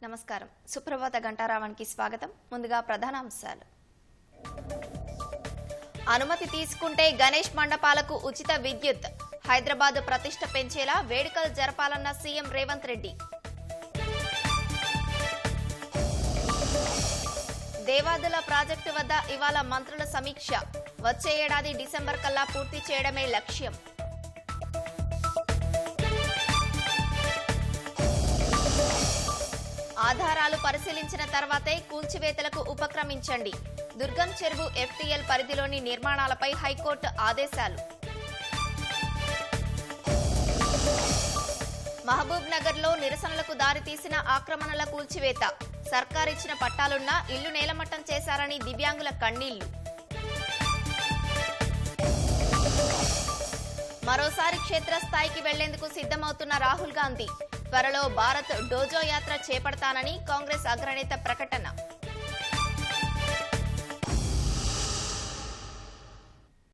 నమస్కారం. సుప్రభాత గంటారావానికి స్వాగతం. ముందుగా ప్రధాన అంశాలు. అనుమతి తీసుకుంటే గణేష్ మండపాలకు ఉచిత విద్యుత్. హైదరాబాద్ ప్రతిష్ట పెంచేలా వేడుకలు జరపాలన్న సీఎం రేవంత్ రెడ్డి. దేవాదుల ప్రాజెక్టు వద్ద ఇవాళ మంత్రుల సమీక్ష. వచ్చే ఏడాది డిసెంబర్ కల్లా పూర్తి చేయడమే లక్ష్యం. ఆధారాలు పరిశీలించిన తర్వాతే కూల్చివేతలకు ఉపక్రమించండి. దుర్గం చెరువు ఎఫ్టీఎల్ పరిధిలోని నిర్మాణాలపై హైకోర్టు ఆదేశాలు. మహబూబ్ నగర్ లో నిరసనలకు దారితీసిన ఆక్రమణల కూల్చివేత. సర్కారిచ్చిన పట్టాలున్నా ఇల్లు నేలమట్టం చేశారని దివ్యాంగుల కన్నీళ్లు. మరోసారి క్షేత్రస్థాయికి వెళ్లేందుకు సిద్ధమవుతున్న రాహుల్ గాంధీ. త్వరలో భారత్ డోజో యాత్ర చేపడతానని కాంగ్రెస్ అగ్రనేత ప్రకటన.